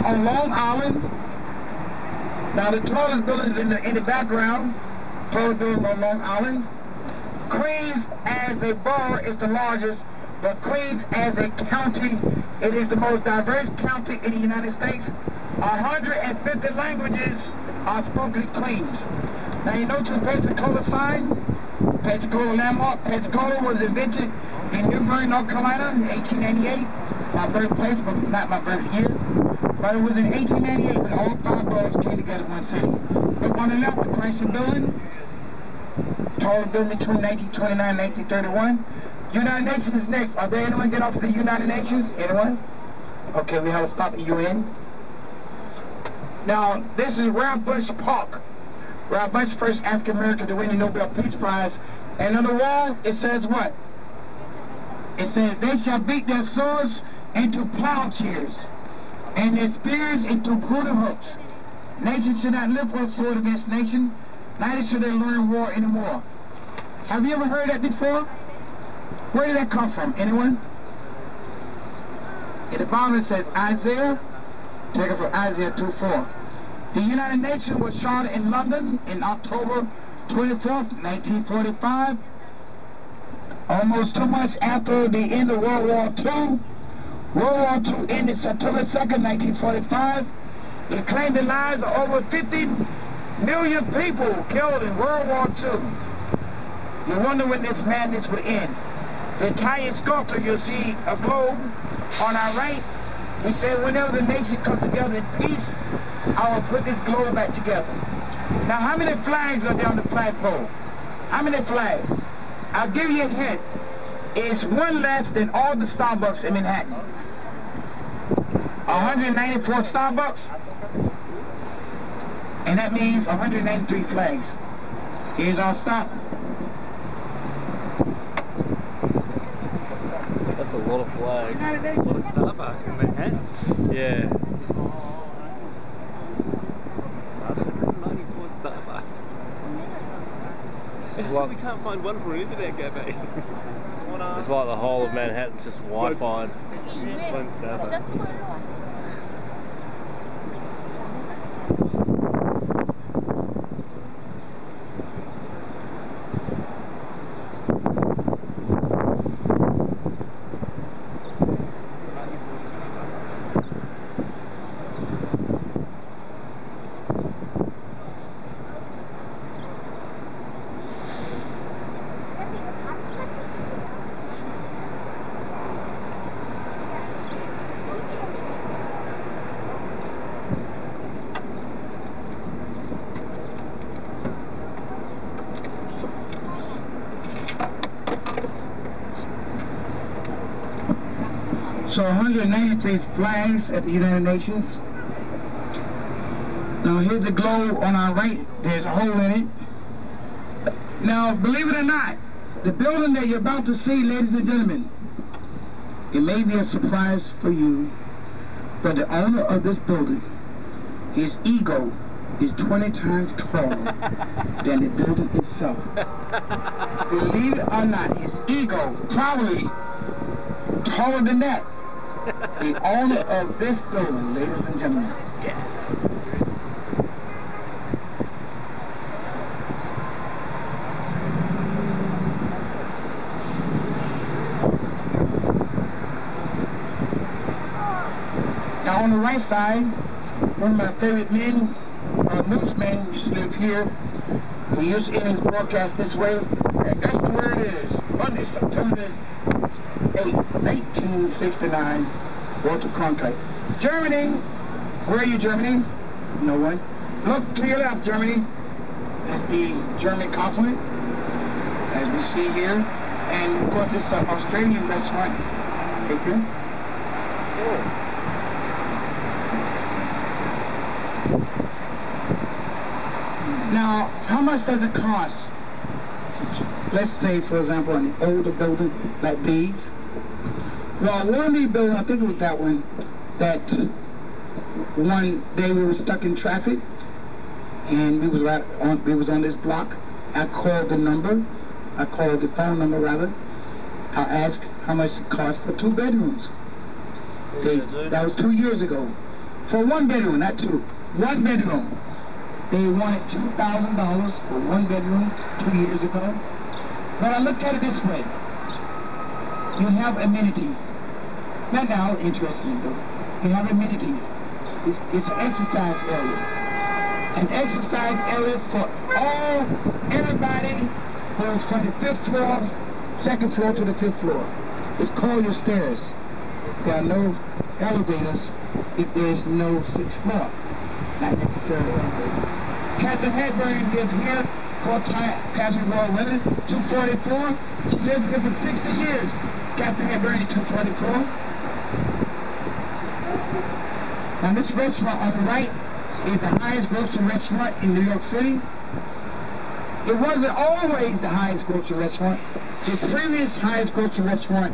on Long Island. Now the tallest building is in the background. Tallest building on Long Island. Queens as a borough is the largest, but Queens as a county, it is the most diverse county in the United States. 150 languages are spoken in Queens. Now you know the Pensacola sign, Pensacola landmark. Pensacola was invented in Newburgh, North Carolina in 1898. My birthplace, but not my birth year. But it was in 1898 when all 5 boroughs came together in one city. Look on the left, the Chrysler Building. Tallest building between 1929 and 1931. United Nations is next. Are there anyone get off the United Nations? Anyone? Okay, we have to stop at UN. Now, this is Ralph Bunche Park. Ralph Bunche, first African American to win the Nobel Peace Prize. And on the wall, it says what? It says, they shall beat their swords into plowshares and their spears into brutal hooks. Nation should not live for a sword against nation, neither should they learn war anymore. Have you ever heard that before? Where did that come from? Anyone? In the Bible it says Isaiah, take it from Isaiah 2:4. The United Nations was chartered in London in October 24th, 1945. Almost 2 months after the end of World War II. World War II ended September 2nd, 1945. It claimed the lives of over 50 million people killed in World War II. You wonder when this madness will end. The Italian sculptor, you'll see a globe on our right. He said, whenever the nation comes together in peace, I will put this globe back together. Now, how many flags are there on the flagpole? How many flags? I'll give you a hint. It's one less than all the Starbucks in Manhattan. 194 Starbucks, and that means 193 flags. Here's our stop. That's a lot of flags. A lot of Starbucks in Manhattan. Yeah. 194 Starbucks. Like, we can't find one for an internet cafe. it's like the whole of Manhattan's just Wi-Fi. One Starbucks. So 193 flags at the United Nations. Now here's the globe on our right. There's a hole in it. Now, believe it or not, the building that you're about to see, ladies and gentlemen, it may be a surprise for you, but the owner of this building, his ego is 20 times taller than the building itself. Believe it or not, his ego probably taller than that. The owner of this building, ladies and gentlemen. Yeah. Now on the right side, one of my favorite men, newsmen, used to live here. He used to end his broadcast this way, and that's where it is. Monday, September 8, 1969, Walter Cronkite. Germany, where are you, Germany? No one. Look to your left, Germany. That's the German consulate, as we see here. And of course, this is an Australian restaurant. Okay. Oh. Now, how much does it cost? Let's say, for example, an older building like these. Well, one of these buildings, I think it was that one, that one day we were stuck in traffic, and we was on this block. I called the number. I called the phone number rather. I asked how much it cost for 2 bedrooms. That was 2 years ago. For one bedroom, not two. One bedroom. They wanted $2,000 for one bedroom 2 years ago. But I look at it this way. You have amenities. Not now, interesting though. You have amenities. It's an exercise area. An exercise area for everybody goes from the 5th floor, 2nd floor to the 5th floor. It's called your stairs. There are no elevators if there's no 6th floor. Not necessarily elevator. Captain Hedberg lives here, 4-time Captain World Women, 244. She lives here for 60 years. Captain Hedberg, 244. Now this restaurant on the right is the highest grocery restaurant in New York City. It wasn't always the highest grocery restaurant. The previous highest grocery restaurant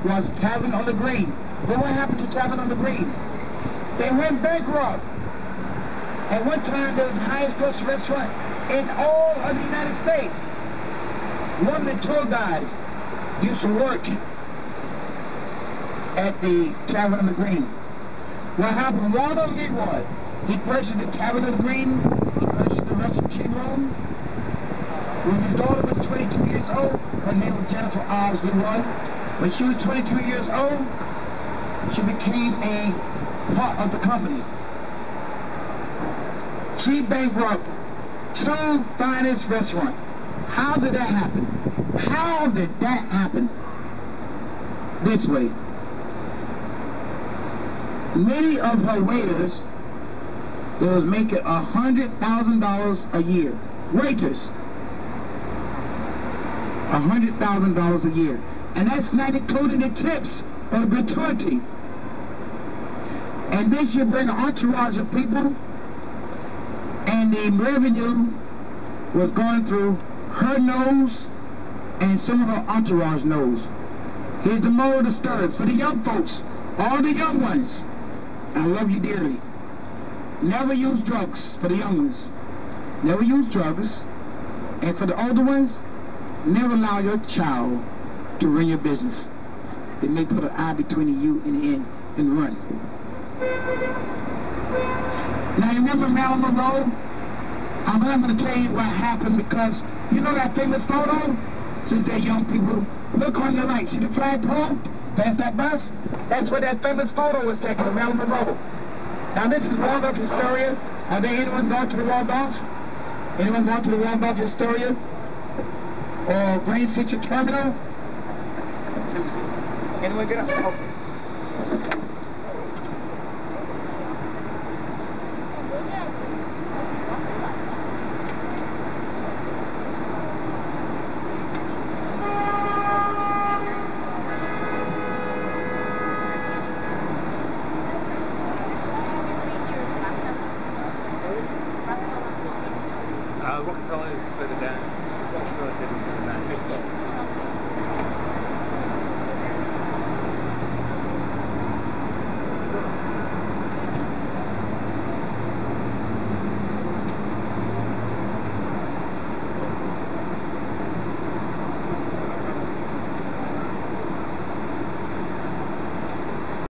was Tavern on the Green. But what happened to Tavern on the Green? They went bankrupt. At one time, they were the highest grocery restaurant in all of the United States. One of the tour guides used to work at the Tavern on the Green. What happened? Ronald Leroy, he purchased the Tavern on the Green, he purchased the Russian Room. When his daughter was 22 years old, her name was Jennifer Oz Leroy. When she was 22 years old, she became a part of the company. She bankrupt 2 finest restaurants. How did that happen? How did that happen? This way. Many of her waiters that was making $100,000 a year. Waiters. $100,000 a year. And that's not including the tips or gratuity. And then she bring an entourage of people, and the revenue was going through her nose and some of her entourage nose. Here's the moral of the story for the young folks, all the young ones. I love you dearly. Never use drugs for the young ones. Never use drugs. And for the older ones, never allow your child to run your business. It may put an eye between you and the end and run. Now you remember Marilyn Monroe? I'm not going to tell you what happened because you know that famous photo? Since they're young people, look on your right. See the flagpole? Past that bus? That's where that famous photo was taken of Marilyn Monroe. Now this is Waldorf Astoria. Have there anyone gone to the Waldorf? Anyone gone to the Waldorf Astoria? Or Grand Central Terminal? Anyone get up? Oh.